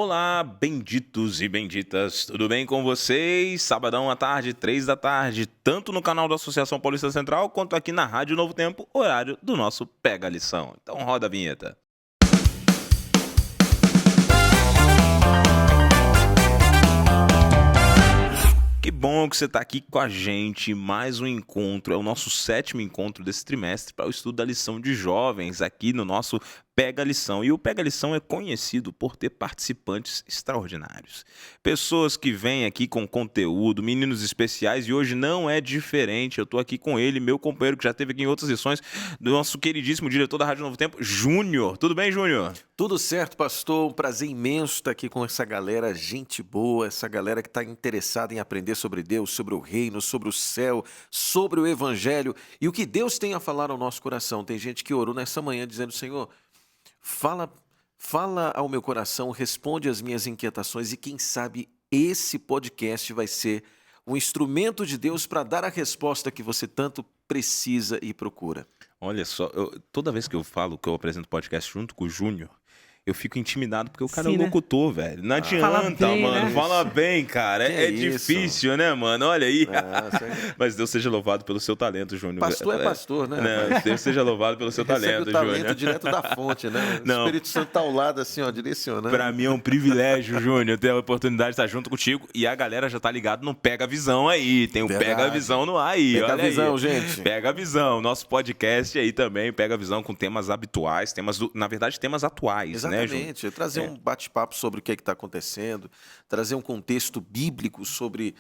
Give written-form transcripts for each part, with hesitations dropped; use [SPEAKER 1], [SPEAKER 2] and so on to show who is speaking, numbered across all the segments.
[SPEAKER 1] Olá, benditos e benditas, tudo bem com vocês? Sabadão à tarde, 3 da tarde, tanto no canal da Associação Paulista Central, quanto aqui na Rádio Novo Tempo, horário do nosso Pega a Lição. Então roda a vinheta. Que bom que você está aqui com a gente, mais um encontro, é o nosso 7º encontro desse trimestre para o estudo da lição de jovens aqui no nosso Pega a Lição. E o Pega a Lição é conhecido por ter participantes extraordinários. Pessoas que vêm aqui com conteúdo, meninos especiais, e hoje não é diferente. Eu estou aqui com ele, meu companheiro, que já esteve aqui em outras lições, do nosso queridíssimo diretor da Rádio Novo Tempo, Júnior. Tudo bem, Júnior?
[SPEAKER 2] Tudo certo, pastor. Um prazer imenso estar aqui com essa galera, gente boa, essa galera que está interessada em aprender sobre Deus, sobre o reino, sobre o céu, sobre o evangelho e o que Deus tem a falar ao nosso coração. Tem gente que orou nessa manhã dizendo: Senhor, fala ao meu coração, responde às minhas inquietações e quem sabe esse podcast vai ser um instrumento de Deus para dar a resposta que você tanto precisa e procura.
[SPEAKER 1] Olha só, toda vez que eu falo que eu apresento podcast junto com o Júnior, eu fico intimidado porque o cara é
[SPEAKER 3] Sim,
[SPEAKER 1] um
[SPEAKER 3] né?
[SPEAKER 1] locutor, velho. Não
[SPEAKER 3] Fala
[SPEAKER 1] adianta,
[SPEAKER 3] bem,
[SPEAKER 1] mano.
[SPEAKER 3] né?
[SPEAKER 1] Fala bem, cara.
[SPEAKER 2] Que
[SPEAKER 1] É
[SPEAKER 2] isso?
[SPEAKER 1] difícil, né, mano? Olha aí.
[SPEAKER 2] Nossa,
[SPEAKER 1] Mas Deus seja louvado pelo seu talento, Júnior.
[SPEAKER 2] pastor é pastor, né?
[SPEAKER 1] Né? Deus seja louvado pelo seu
[SPEAKER 2] Recebe
[SPEAKER 1] talento,
[SPEAKER 2] o talento
[SPEAKER 1] Júnior.
[SPEAKER 2] direto da fonte, né? O
[SPEAKER 1] Não.
[SPEAKER 2] Espírito Santo tá ao lado, assim, ó, direcionando.
[SPEAKER 1] Pra mim é um privilégio, Júnior, ter a oportunidade de estar junto contigo. E a galera já tá ligado no Pega a Visão aí. Tem o
[SPEAKER 2] Verdade.
[SPEAKER 1] Pega a Visão no ar aí.
[SPEAKER 2] Pega a
[SPEAKER 1] olha aí.
[SPEAKER 2] visão, gente.
[SPEAKER 1] Pega a Visão. Nosso podcast aí também, Pega a Visão com temas habituais, na verdade, temas atuais, né, Júnior?
[SPEAKER 2] Exatamente. Trazer um bate-papo sobre o que está acontecendo, trazer um contexto bíblico sobre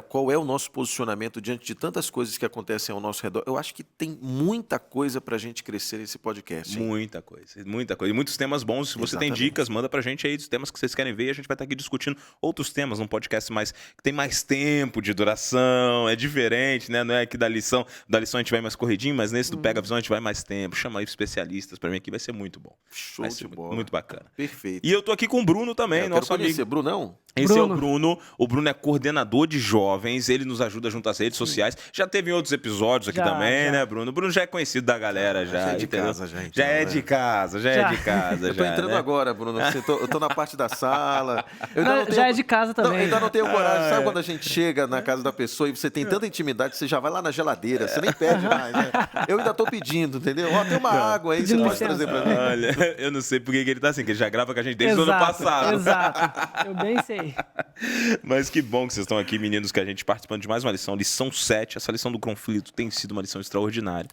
[SPEAKER 2] qual é o nosso posicionamento diante de tantas coisas que acontecem ao nosso redor. Eu acho que tem muita coisa para a gente crescer nesse podcast. Hein?
[SPEAKER 1] Muita coisa, muita coisa. E muitos temas bons. Se você tem
[SPEAKER 2] Exatamente.
[SPEAKER 1] dicas, manda pra gente aí dos temas que vocês querem ver. E a gente vai estar aqui discutindo outros temas num podcast que tem mais tempo de duração. É diferente, né? Não é que da lição a gente vai mais corridinho, mas nesse do Pega a Visão a gente vai mais tempo. Chama aí especialistas pra mim aqui, vai ser muito bom.
[SPEAKER 2] Show
[SPEAKER 1] Vai
[SPEAKER 2] de
[SPEAKER 1] ser
[SPEAKER 2] bola.
[SPEAKER 1] muito bacana.
[SPEAKER 2] Perfeito.
[SPEAKER 1] E eu tô aqui com o Bruno também,
[SPEAKER 2] Eu
[SPEAKER 1] nosso
[SPEAKER 2] quero
[SPEAKER 1] amigo.
[SPEAKER 2] conhecer. Brunão?
[SPEAKER 1] Esse é o
[SPEAKER 3] Bruno.
[SPEAKER 1] Bruno. O Bruno é coordenador de jovens. Ele nos ajuda junto às redes sociais. Já teve em outros episódios aqui
[SPEAKER 3] Já,
[SPEAKER 1] também,
[SPEAKER 3] já.
[SPEAKER 1] né, Bruno? O Bruno já é conhecido da galera, já.
[SPEAKER 2] Já é de
[SPEAKER 1] entendeu?
[SPEAKER 2] casa, já, então,
[SPEAKER 1] Já é
[SPEAKER 2] né?
[SPEAKER 1] de casa, já é
[SPEAKER 3] Já.
[SPEAKER 1] de casa.
[SPEAKER 2] Eu tô
[SPEAKER 1] já,
[SPEAKER 2] entrando
[SPEAKER 1] né?
[SPEAKER 2] agora, Bruno. Eu tô na parte da sala. Eu ainda
[SPEAKER 3] Não,
[SPEAKER 2] não tenho-
[SPEAKER 3] já é de casa
[SPEAKER 2] Não,
[SPEAKER 3] também.
[SPEAKER 2] ainda não tenho coragem.
[SPEAKER 1] Ah,
[SPEAKER 2] Sabe
[SPEAKER 1] é.
[SPEAKER 2] quando a gente chega na casa da pessoa e você tem tanta intimidade, você já vai lá na geladeira, você nem pede mais, né? Eu ainda tô pedindo, entendeu? Ó, tem uma água aí, você
[SPEAKER 3] Pedindo
[SPEAKER 2] pode
[SPEAKER 3] licença.
[SPEAKER 2] trazer pra mim.
[SPEAKER 1] Olha, eu não sei por que ele tá assim, que ele já grava com a gente desde o ano
[SPEAKER 3] Exato,
[SPEAKER 1] passado.
[SPEAKER 3] Exato. Eu bem sei.
[SPEAKER 1] Mas que bom que vocês estão aqui, meninos, que a gente participando de mais uma lição 7. Essa lição do conflito tem sido uma lição extraordinária.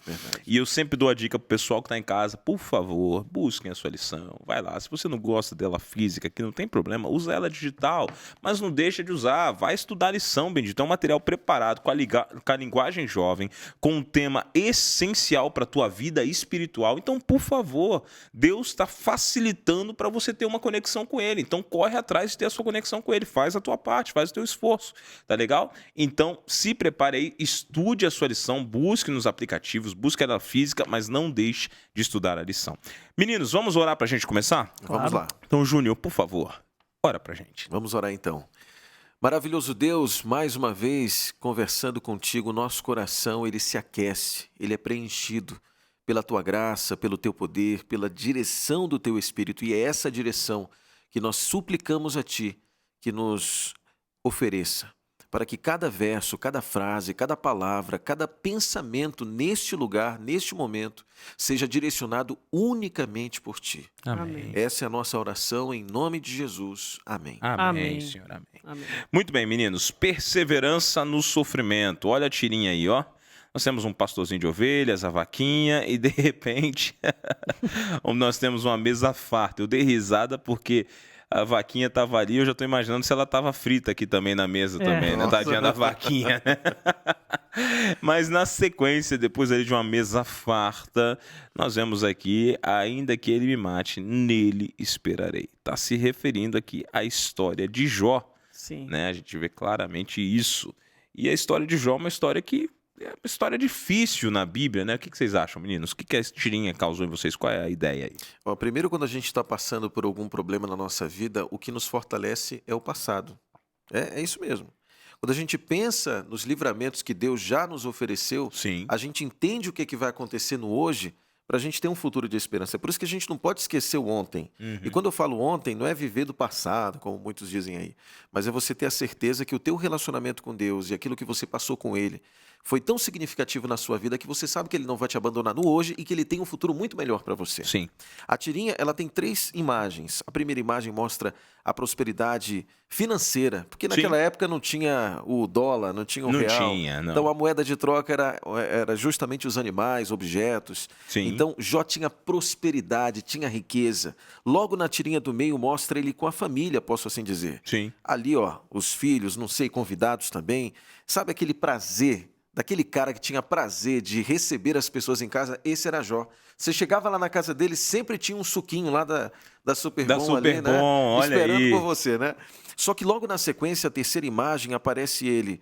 [SPEAKER 1] E eu sempre dou a dica pro pessoal que tá em casa, por favor, busquem a sua lição. Vai lá, se você não gosta dela física, que não tem problema, usa ela digital, mas não deixa de usar. Vai estudar a lição, bendito. É um material preparado com a linguagem jovem, com um tema essencial para a tua vida espiritual. Então, por favor, Deus está facilitando para você ter uma conexão com Ele. Então, corre atrás de ter a sua conexão com Ele. Faz a tua parte, faz o teu esforço. Tá legal? Então, se prepare aí, estude a sua lição, busque nos aplicativos, busque ela física, mas não deixe de estudar a lição. Meninos, vamos orar para a gente começar?
[SPEAKER 2] Vamos
[SPEAKER 3] Claro.
[SPEAKER 2] lá.
[SPEAKER 1] Então, Júnior, por favor, ora para a gente.
[SPEAKER 2] Vamos orar então. Maravilhoso Deus, mais uma vez conversando contigo, nosso coração ele se aquece, ele é preenchido pela tua graça, pelo teu poder, pela direção do teu Espírito. E é essa direção que nós suplicamos a ti que nos ofereça, para que cada verso, cada frase, cada palavra, cada pensamento neste lugar, neste momento, seja direcionado unicamente por ti.
[SPEAKER 3] Amém.
[SPEAKER 2] Essa é a nossa oração em nome de Jesus. Amém.
[SPEAKER 1] Amém,
[SPEAKER 3] Amém.
[SPEAKER 1] Senhor, amém.
[SPEAKER 3] Amém.
[SPEAKER 1] Muito bem, meninos. Perseverança no sofrimento. Olha a tirinha aí, ó. Nós temos um pastorzinho de ovelhas, a vaquinha, e de repente nós temos uma mesa farta. Eu dei risada porque a vaquinha estava ali, eu já estou imaginando se ela estava frita aqui também na mesa também, né?
[SPEAKER 2] Nossa.
[SPEAKER 1] Tadinha da vaquinha, né? Mas na sequência, depois ali de uma mesa farta, nós vemos aqui, ainda que ele me mate, nele esperarei. Está se referindo aqui à história de Jó,
[SPEAKER 3] Sim.
[SPEAKER 1] né? A gente vê claramente isso. E a história de Jó é uma história que é uma história difícil na Bíblia, né? O que vocês acham, meninos? O que essa tirinha causou em vocês? Qual é a ideia aí?
[SPEAKER 2] Ó, primeiro, quando a gente está passando por algum problema na nossa vida, o que nos fortalece é o passado. É isso mesmo. Quando a gente pensa nos livramentos que Deus já nos ofereceu,
[SPEAKER 1] Sim.
[SPEAKER 2] a gente entende o que vai acontecer no hoje, para a gente ter um futuro de esperança. É por isso que a gente não pode esquecer o ontem. E quando eu falo ontem, não é viver do passado, como muitos dizem aí, mas é você ter a certeza que o teu relacionamento com Deus e aquilo que você passou com Ele foi tão significativo na sua vida que você sabe que Ele não vai te abandonar no hoje e que Ele tem um futuro muito melhor para você.
[SPEAKER 1] Sim.
[SPEAKER 2] A tirinha, ela tem 3 imagens. A primeira imagem mostra a prosperidade financeira, porque naquela época não tinha o dólar, não tinha o
[SPEAKER 1] Não
[SPEAKER 2] real.
[SPEAKER 1] tinha, não.
[SPEAKER 2] Então a moeda de troca era justamente os animais, objetos.
[SPEAKER 1] Sim.
[SPEAKER 2] Então Jó tinha prosperidade, tinha riqueza. Logo na tirinha do meio mostra ele com a família, posso assim dizer.
[SPEAKER 1] Sim.
[SPEAKER 2] Ali, ó, os filhos, não sei, convidados também. Sabe aquele prazer daquele cara que tinha prazer de receber as pessoas em casa? Esse era Jó. Você chegava lá na casa dele, sempre tinha um suquinho lá da Superbom ali, né?
[SPEAKER 1] Olha
[SPEAKER 2] esperando
[SPEAKER 1] aí.
[SPEAKER 2] por você, né? Só que logo na sequência, a terceira imagem, aparece ele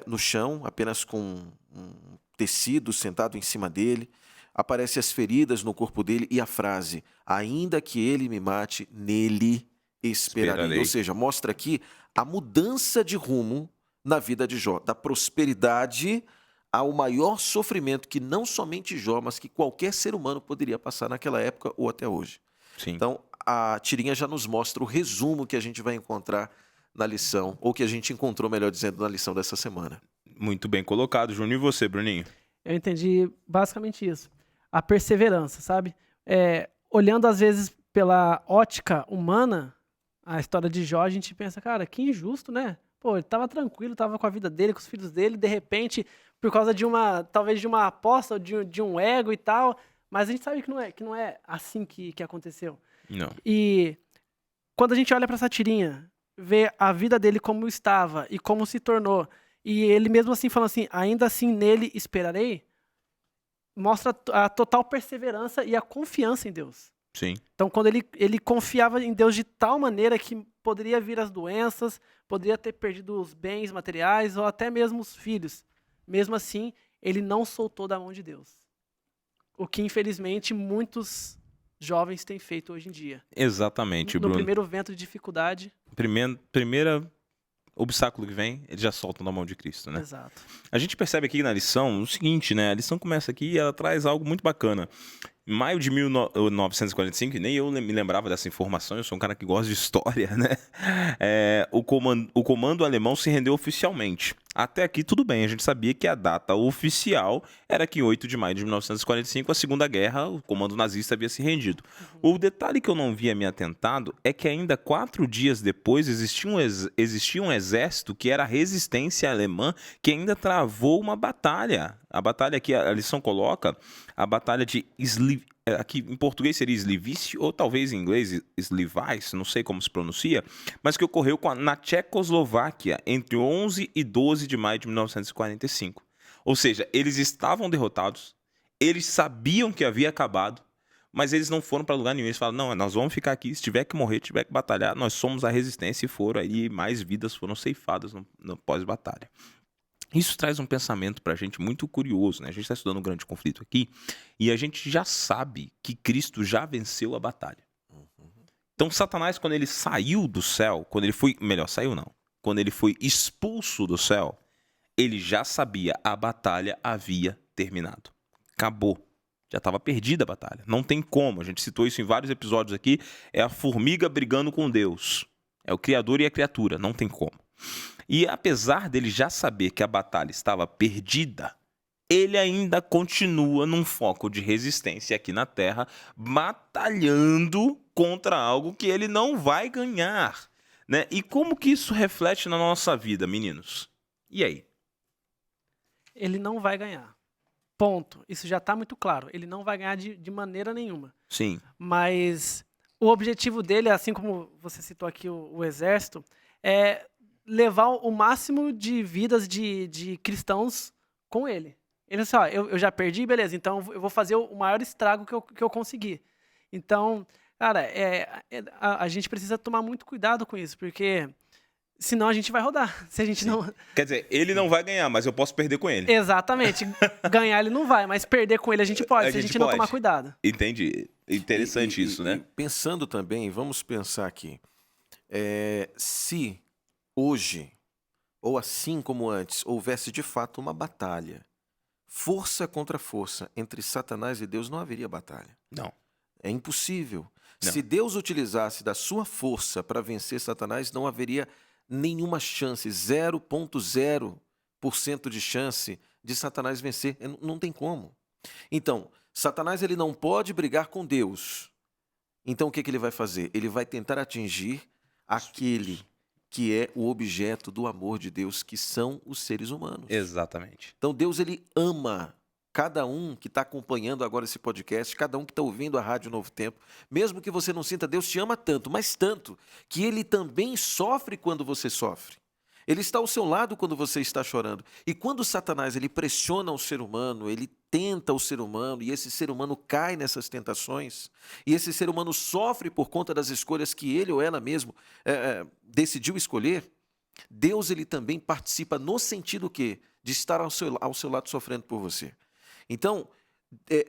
[SPEAKER 2] no chão, apenas com um tecido sentado em cima dele. Aparecem as feridas no corpo dele e a frase: ainda que ele me mate, nele esperarei. Ou seja, mostra aqui a mudança de rumo na vida de Jó, da prosperidade ao maior sofrimento que não somente Jó, mas que qualquer ser humano poderia passar naquela época ou até hoje.
[SPEAKER 1] Sim.
[SPEAKER 2] Então, a tirinha já nos mostra o resumo que a gente vai encontrar na lição, ou que a gente encontrou, melhor dizendo, na lição dessa semana.
[SPEAKER 1] Muito bem colocado, Júnior. E você, Bruninho?
[SPEAKER 3] Eu entendi basicamente isso. A perseverança, sabe? Olhando às vezes pela ótica humana, a história de Jó, a gente pensa, cara, que injusto, né? Pô, ele tava tranquilo, tava com a vida dele, com os filhos dele, de repente, por causa talvez de uma aposta, ou de um ego e tal, mas a gente sabe que não é assim que aconteceu.
[SPEAKER 1] Não.
[SPEAKER 3] E quando a gente olha para essa tirinha, vê a vida dele como estava e como se tornou, e ele mesmo assim falando assim, ainda assim nele esperarei, mostra a total perseverança e a confiança em Deus.
[SPEAKER 1] Sim.
[SPEAKER 3] Então, quando ele confiava em Deus de tal maneira que poderia vir as doenças, poderia ter perdido os bens materiais ou até mesmo os filhos. Mesmo assim, ele não soltou da mão de Deus. O que, infelizmente, muitos jovens têm feito hoje em dia.
[SPEAKER 1] Exatamente,
[SPEAKER 3] No
[SPEAKER 1] Bruno.
[SPEAKER 3] primeiro vento de dificuldade.
[SPEAKER 1] Primeira obstáculo que vem, eles já soltam da mão de Cristo, né?
[SPEAKER 3] Exato.
[SPEAKER 1] A gente percebe aqui na lição o seguinte, né? A lição começa aqui e ela traz algo muito bacana. Em maio de 1945, nem eu me lembrava dessa informação, eu sou um cara que gosta de história, né? O comando alemão se rendeu oficialmente. Até aqui tudo bem, a gente sabia que a data oficial era que em 8 de maio de 1945, a Segunda Guerra, o comando nazista havia se rendido. O detalhe que eu não havia me atentado é que ainda 4 dias depois existia um exército que era a resistência alemã, que ainda travou uma batalha. A batalha que a lição coloca, a batalha de aqui em português seria Slivice, ou talvez em inglês Slivice, não sei como se pronuncia, mas que ocorreu na Tchecoslováquia entre 11 e 12 de maio de 1945. Ou seja, eles estavam derrotados, eles sabiam que havia acabado, mas eles não foram para lugar nenhum. Eles falaram, não, nós vamos ficar aqui, se tiver que morrer, tiver que batalhar, nós somos a resistência, e foram aí, mais vidas foram ceifadas no pós-batalha. Isso traz um pensamento para a gente muito curioso, né? A gente está estudando um grande conflito aqui e a gente já sabe que Cristo já venceu a batalha. Então, Satanás, quando ele saiu do céu, quando ele foi expulso do céu, ele já sabia, a batalha havia terminado. Acabou. Já estava perdida a batalha. Não tem como. A gente citou isso em vários episódios aqui. É a formiga brigando com Deus. É o Criador e a criatura. Não tem como. E apesar dele já saber que a batalha estava perdida, ele ainda continua num foco de resistência aqui na Terra, batalhando contra algo que ele não vai ganhar, né? E como que isso reflete na nossa vida, meninos? E aí?
[SPEAKER 3] Ele não vai ganhar. Ponto. Isso já está muito claro. Ele não vai ganhar de maneira nenhuma.
[SPEAKER 1] Sim.
[SPEAKER 3] Mas o objetivo dele, assim como você citou aqui o exército, é levar o máximo de vidas de cristãos com ele. Ele disse, ó, eu já perdi, beleza, então eu vou fazer o maior estrago que eu conseguir. Então, cara, a gente precisa tomar muito cuidado com isso, porque senão a gente vai rodar. Se a gente não...
[SPEAKER 1] Quer dizer, ele não vai ganhar, mas eu posso perder com ele.
[SPEAKER 3] Exatamente. Ganhar ele não vai, mas perder com ele a gente pode, se a gente não tomar cuidado.
[SPEAKER 1] Entendi. Interessante isso, né?
[SPEAKER 2] Pensando também, vamos pensar aqui, se hoje, ou assim como antes, houvesse de fato uma batalha, força contra força, entre Satanás e Deus não haveria batalha.
[SPEAKER 1] Não.
[SPEAKER 2] É impossível.
[SPEAKER 1] Não.
[SPEAKER 2] Se Deus utilizasse da sua força para vencer Satanás, não haveria nenhuma chance, 0,0% de chance de Satanás vencer. Não tem como. Então, Satanás ele não pode brigar com Deus. Então, o que ele vai fazer? Ele vai tentar atingir aquele que é o objeto do amor de Deus, que são os seres humanos.
[SPEAKER 1] Exatamente.
[SPEAKER 2] Então, Deus ele ama cada um que está acompanhando agora esse podcast, cada um que está ouvindo a Rádio Novo Tempo, mesmo que você não sinta, Deus te ama tanto, mas tanto, que Ele também sofre quando você sofre. Ele está ao seu lado quando você está chorando. E quando Satanás ele pressiona o ser humano, ele tenta o ser humano, e esse ser humano cai nessas tentações, e esse ser humano sofre por conta das escolhas que ele ou ela mesmo decidiu escolher, Deus ele também participa no sentido que de estar ao seu lado sofrendo por você. Então,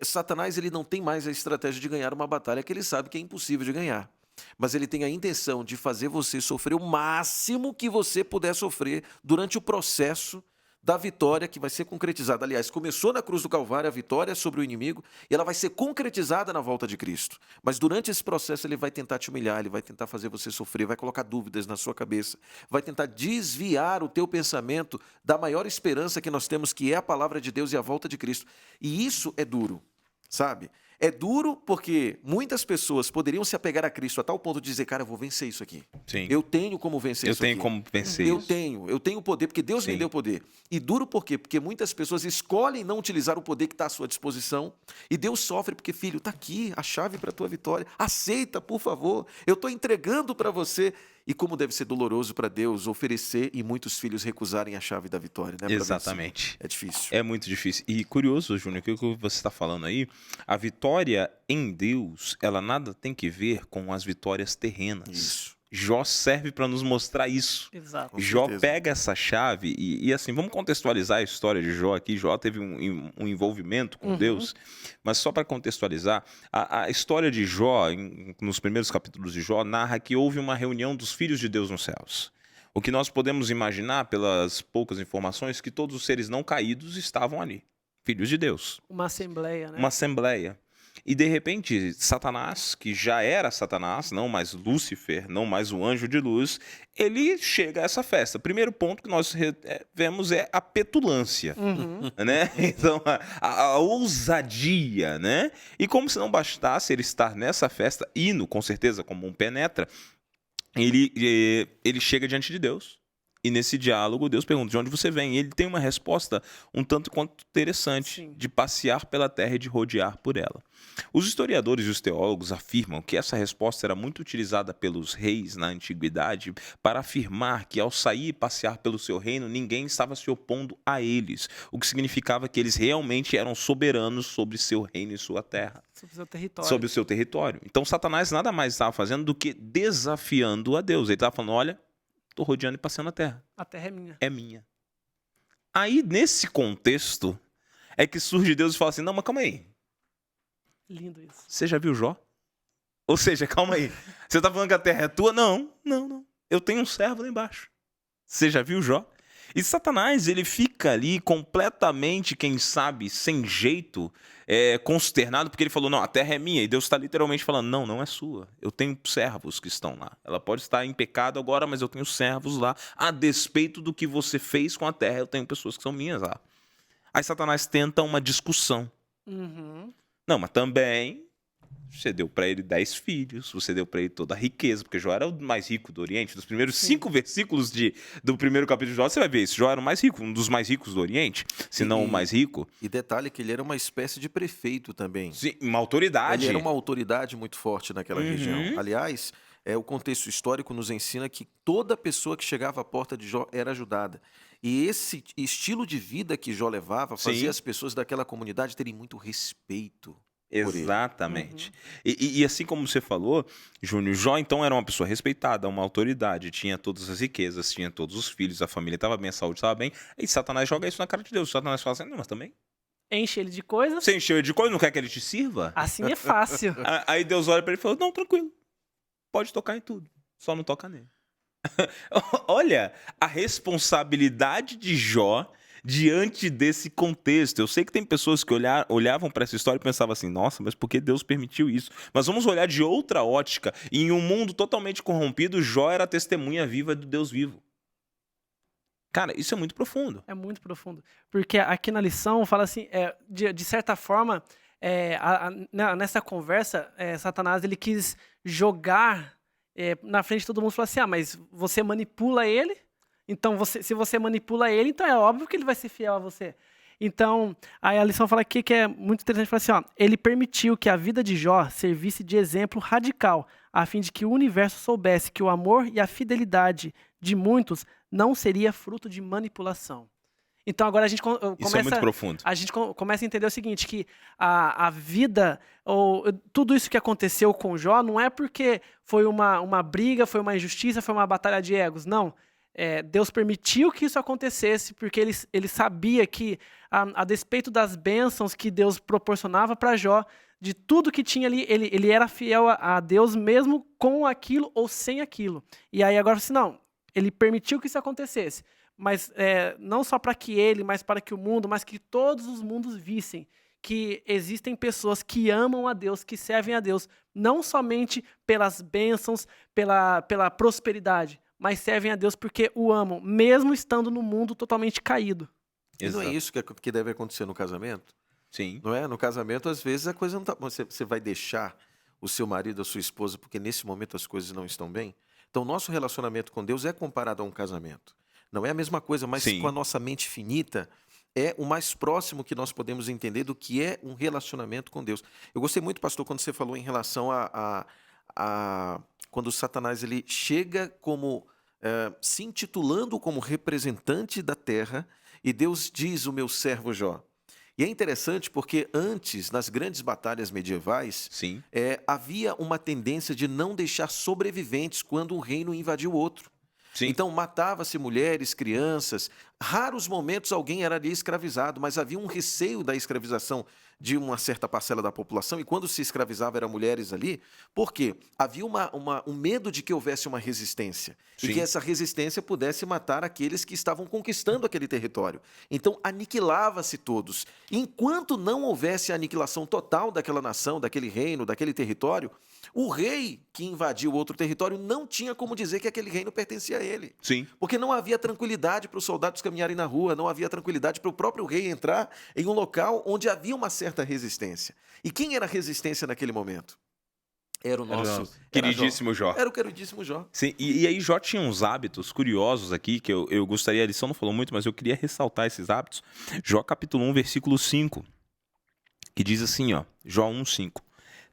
[SPEAKER 2] Satanás ele não tem mais a estratégia de ganhar uma batalha que ele sabe que é impossível de ganhar. Mas ele tem a intenção de fazer você sofrer o máximo que você puder sofrer durante o processo da vitória que vai ser concretizada. Aliás, começou na cruz do Calvário a vitória sobre o inimigo e ela vai ser concretizada na volta de Cristo. Mas durante esse processo ele vai tentar te humilhar, ele vai tentar fazer você sofrer, vai colocar dúvidas na sua cabeça, vai tentar desviar o teu pensamento da maior esperança que nós temos, que é a palavra de Deus e a volta de Cristo. E isso é duro, sabe? É duro porque muitas pessoas poderiam se apegar a Cristo a tal ponto de dizer, cara, eu vou vencer isso aqui.
[SPEAKER 1] Sim.
[SPEAKER 2] Eu tenho como vencer isso aqui.
[SPEAKER 1] Eu tenho como vencer
[SPEAKER 2] Eu
[SPEAKER 1] isso.
[SPEAKER 2] tenho poder, porque Deus me
[SPEAKER 1] Sim.
[SPEAKER 2] deu poder. E duro por quê? Porque muitas pessoas escolhem não utilizar o poder que está à sua disposição. E Deus sofre porque, filho, está aqui a chave para a tua vitória. Aceita, por favor. Eu estou entregando para você. E como deve ser doloroso para Deus oferecer e muitos filhos recusarem a chave da vitória, né?
[SPEAKER 1] Exatamente.
[SPEAKER 2] É difícil.
[SPEAKER 1] É muito difícil. E curioso, Júnior, que o que você está falando aí, a vitória em Deus, ela nada tem que ver com as vitórias terrenas.
[SPEAKER 2] Isso.
[SPEAKER 1] Jó serve para nos mostrar isso.
[SPEAKER 3] Exato.
[SPEAKER 2] Com
[SPEAKER 1] Jó
[SPEAKER 2] certeza.
[SPEAKER 1] pega essa chave e assim, vamos contextualizar a história de Jó aqui. Jó teve um envolvimento com Deus, mas só para contextualizar, a história de Jó, nos primeiros capítulos de Jó, narra que houve uma reunião dos filhos de Deus nos céus. O que nós podemos imaginar, pelas poucas informações, que todos os seres não caídos estavam ali, filhos de Deus.
[SPEAKER 3] Uma assembleia, né?
[SPEAKER 1] Uma assembleia. E de repente, Satanás, que já era Satanás, não mais Lúcifer, não mais o anjo de luz, ele chega a essa festa. Primeiro ponto que nós vemos é a petulância, né? Então, a ousadia, né? E como se não bastasse ele estar nessa festa, indo com certeza como um penetra, ele chega diante de Deus. E nesse diálogo, Deus pergunta, de onde você vem? E ele tem uma resposta um tanto quanto interessante,
[SPEAKER 3] Sim.
[SPEAKER 1] de passear pela terra e de rodear por ela. Os historiadores e os teólogos afirmam que essa resposta era muito utilizada pelos reis na antiguidade para afirmar que ao sair e passear pelo seu reino, ninguém estava se opondo a eles, o que significava que eles realmente eram soberanos sobre seu reino e sua terra.
[SPEAKER 3] Sobre o seu território.
[SPEAKER 1] Sobre o seu território. Então Satanás nada mais estava fazendo do que desafiando a Deus. Ele estava falando, olha, estou rodeando e passeando a terra.
[SPEAKER 3] A terra é minha.
[SPEAKER 1] É minha. Aí, nesse contexto, é que surge Deus e fala assim, não, mas calma aí.
[SPEAKER 3] Lindo isso.
[SPEAKER 1] Você já viu Jó? Ou seja, calma aí. Você está falando que a terra é tua? Não. Eu tenho um servo lá embaixo. Você já viu Jó? E Satanás, ele fica ali completamente, quem sabe, sem jeito, consternado, porque ele falou, não, a terra é minha. E Deus está literalmente falando, não é sua. Eu tenho servos que estão lá. Ela pode estar em pecado agora, mas eu tenho servos lá. A despeito do que você fez com a terra, eu tenho pessoas que são minhas lá. Aí Satanás tenta uma discussão. Não, mas também você deu para ele 10 filhos, você deu para ele toda a riqueza, porque Jó era o mais rico do Oriente. Dos primeiros 5 versículos do primeiro capítulo de Jó, você vai ver isso. Jó era o mais rico, um dos mais ricos do Oriente, se não o mais rico.
[SPEAKER 2] E detalhe que ele era uma espécie de prefeito também.
[SPEAKER 1] Sim, uma autoridade.
[SPEAKER 2] Ele era uma autoridade muito forte naquela região. Aliás, o contexto histórico nos ensina que toda pessoa que chegava à porta de Jó era ajudada. E esse estilo de vida que Jó levava fazia as pessoas daquela comunidade terem muito respeito.
[SPEAKER 1] Exatamente. E assim como você falou, Júnior, Jó então era uma pessoa respeitada, uma autoridade, tinha todas as riquezas, tinha todos os filhos, a família estava bem, a saúde estava bem. E Satanás joga isso na cara de Deus. Satanás fala assim, não, mas também.
[SPEAKER 3] Enche ele de coisas.
[SPEAKER 1] Você encheu ele de coisa, não quer que ele te sirva?
[SPEAKER 3] Assim é fácil.
[SPEAKER 1] Aí Deus olha para ele e fala, não, tranquilo, pode tocar em tudo, só não toca nele. Olha a responsabilidade de Jó diante desse contexto. Eu sei que tem pessoas que olhavam para essa história e pensavam assim, nossa, mas por que Deus permitiu isso? Mas vamos olhar de outra ótica. Em um mundo totalmente corrompido, Jó era a testemunha viva do Deus vivo. Cara, isso é muito profundo.
[SPEAKER 3] É muito profundo. Porque aqui na lição fala assim, de certa forma, nessa conversa, Satanás ele quis jogar na frente de todo mundo e falar assim, mas você manipula ele, então se você manipula ele, então é óbvio que ele vai ser fiel a você. Então, aí a lição fala aqui que é muito interessante, fala assim, ele permitiu que a vida de Jó servisse de exemplo radical, a fim de que o universo soubesse que o amor e a fidelidade de muitos não seria fruto de manipulação. Então agora a gente
[SPEAKER 1] Isso é muito profundo.
[SPEAKER 3] A gente começa a entender o seguinte, que a vida, ou tudo isso que aconteceu com Jó, não é porque foi uma briga, foi uma injustiça, foi uma batalha de egos, não. Deus permitiu que isso acontecesse porque ele sabia que, a despeito das bênçãos que Deus proporcionava para Jó, de tudo que tinha ali, ele era fiel a Deus mesmo com aquilo ou sem aquilo. E aí agora, assim, não, ele permitiu que isso acontecesse. Mas não só para que ele, mas para que o mundo, mas que todos os mundos vissem que existem pessoas que amam a Deus, que servem a Deus, não somente pelas bênçãos, pela prosperidade, mas servem a Deus porque o amam, mesmo estando no mundo totalmente caído.
[SPEAKER 2] E não é isso que deve acontecer no casamento?
[SPEAKER 1] Sim.
[SPEAKER 2] Não é? No casamento, às vezes, a coisa não tá. Você vai deixar o seu marido, a sua esposa, porque nesse momento as coisas não estão bem? Então, nosso relacionamento com Deus é comparado a um casamento. Não é a mesma coisa, mas
[SPEAKER 1] Sim.
[SPEAKER 2] com a nossa mente finita, é o mais próximo que nós podemos entender do que é um relacionamento com Deus. Eu gostei muito, pastor, quando você falou em relação quando Satanás ele chega como se intitulando como representante da terra, e Deus diz, o meu servo Jó. E é interessante porque antes, nas grandes batalhas medievais,
[SPEAKER 1] Sim.
[SPEAKER 2] havia uma tendência de não deixar sobreviventes quando um reino invadiu outro.
[SPEAKER 1] Sim.
[SPEAKER 2] Então, matava-se mulheres, crianças. Raros momentos alguém era ali escravizado, mas havia um receio da escravização de uma certa parcela da população. E quando se escravizava, eram mulheres ali. Por quê? Havia um medo de que houvesse uma resistência.
[SPEAKER 1] Sim.
[SPEAKER 2] E que essa resistência pudesse matar aqueles que estavam conquistando aquele território. Então, aniquilava-se todos. Enquanto não houvesse a aniquilação total daquela nação, daquele reino, daquele território, o rei que invadiu outro território não tinha como dizer que aquele reino pertencia a ele.
[SPEAKER 1] Sim.
[SPEAKER 2] Porque não havia tranquilidade para os soldados caminharem na rua, não havia tranquilidade para o próprio rei entrar em um local onde havia uma certa resistência. E quem era a resistência naquele momento? Era o nosso
[SPEAKER 1] queridíssimo Jó.
[SPEAKER 2] Era o queridíssimo Jó.
[SPEAKER 1] Sim, e aí Jó tinha uns hábitos curiosos aqui, que eu gostaria, a lição não falou muito, mas eu queria ressaltar esses hábitos. Jó capítulo 1, versículo 5, que diz assim, Jó 1:5.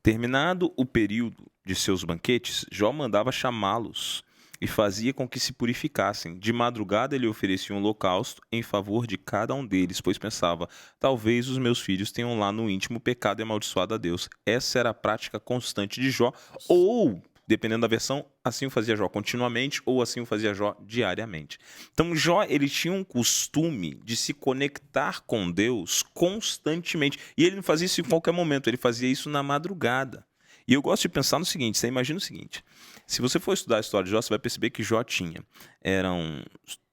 [SPEAKER 1] Terminado o período de seus banquetes, Jó mandava chamá-los e fazia com que se purificassem. De madrugada ele oferecia um holocausto em favor de cada um deles, pois pensava, talvez os meus filhos tenham lá no íntimo pecado e amaldiçoado a Deus. Essa era a prática constante de Jó, ou, dependendo da versão, assim o fazia Jó continuamente, ou assim o fazia Jó diariamente. Então Jó, ele tinha um costume de se conectar com Deus constantemente, e ele não fazia isso em qualquer momento, ele fazia isso na madrugada. E eu gosto de pensar no seguinte, você imagina o seguinte, se você for estudar a história de Jó, você vai perceber que Jó eram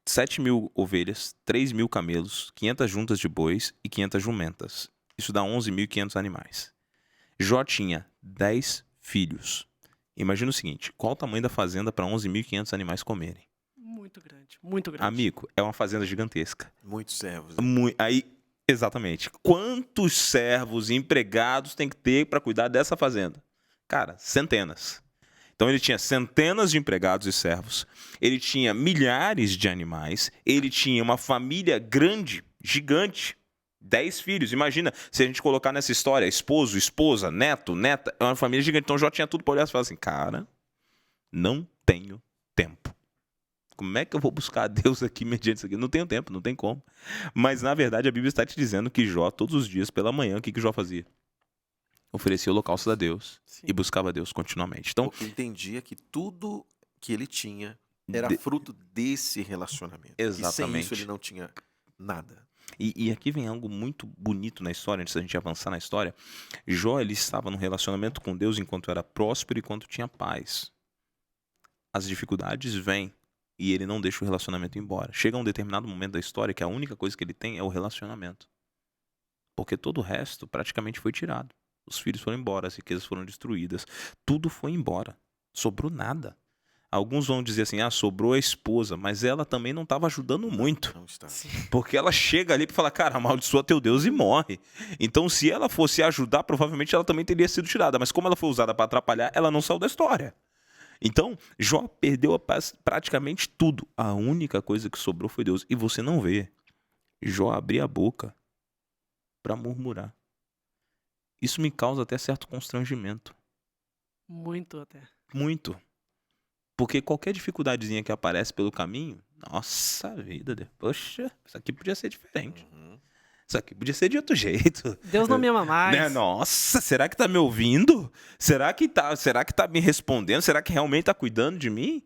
[SPEAKER 1] 7.000 ovelhas, 3.000 camelos, 500 juntas de bois e 500 jumentas. Isso dá 11.500 animais. Jó tinha 10 filhos. Imagina o seguinte, qual o tamanho da fazenda para 11.500 animais comerem?
[SPEAKER 3] Muito grande, muito grande.
[SPEAKER 1] Amigo, é uma fazenda gigantesca.
[SPEAKER 2] Muitos servos.
[SPEAKER 1] Exatamente. Quantos servos e empregados tem que ter para cuidar dessa fazenda? Cara, centenas. Então ele tinha centenas de empregados e servos, ele tinha milhares de animais, ele tinha uma família grande, gigante, 10 filhos. Imagina, se a gente colocar nessa história, esposo, esposa, neto, neta, é uma família gigante. Então Jó tinha tudo para olhar e falar assim, cara, não tenho tempo. Como é que eu vou buscar a Deus aqui mediante isso aqui? Não tenho tempo, não tem como. Mas, na verdade, a Bíblia está te dizendo que Jó, todos os dias pela manhã, o que Jó fazia? Oferecia holocausto a Deus. Sim. E buscava a Deus continuamente. Então,
[SPEAKER 2] porque entendia que tudo que ele tinha era fruto desse relacionamento.
[SPEAKER 1] Exatamente.
[SPEAKER 2] E sem isso ele não tinha nada.
[SPEAKER 1] E aqui vem algo muito bonito na história, antes da gente avançar na história. Jó, ele estava num relacionamento com Deus enquanto era próspero e enquanto tinha paz. As dificuldades vêm. e ele não deixa o relacionamento embora. Chega um determinado momento da história que a única coisa que ele tem é o relacionamento. Porque todo o resto praticamente foi tirado. Os filhos foram embora, as riquezas foram destruídas. Tudo foi embora. Sobrou nada. Alguns vão dizer assim, sobrou a esposa, mas ela também não estava ajudando muito.
[SPEAKER 2] Não está.
[SPEAKER 1] Porque ela chega ali e fala, cara, amaldiçoa teu Deus e morre. Então, se ela fosse ajudar, provavelmente ela também teria sido tirada. Mas como ela foi usada para atrapalhar, ela não saiu da história. Então, Jó perdeu praticamente tudo. A única coisa que sobrou foi Deus. E você não vê Jó abrir a boca para murmurar. Isso me causa até certo constrangimento.
[SPEAKER 3] Muito até.
[SPEAKER 1] Muito. Porque qualquer dificuldadezinha que aparece pelo caminho, nossa vida, poxa, isso aqui podia ser diferente. Isso aqui podia ser de outro jeito.
[SPEAKER 3] Deus não me ama mais.
[SPEAKER 1] Né? Nossa, será que tá me ouvindo? Será que tá me respondendo? Será que realmente tá cuidando de mim?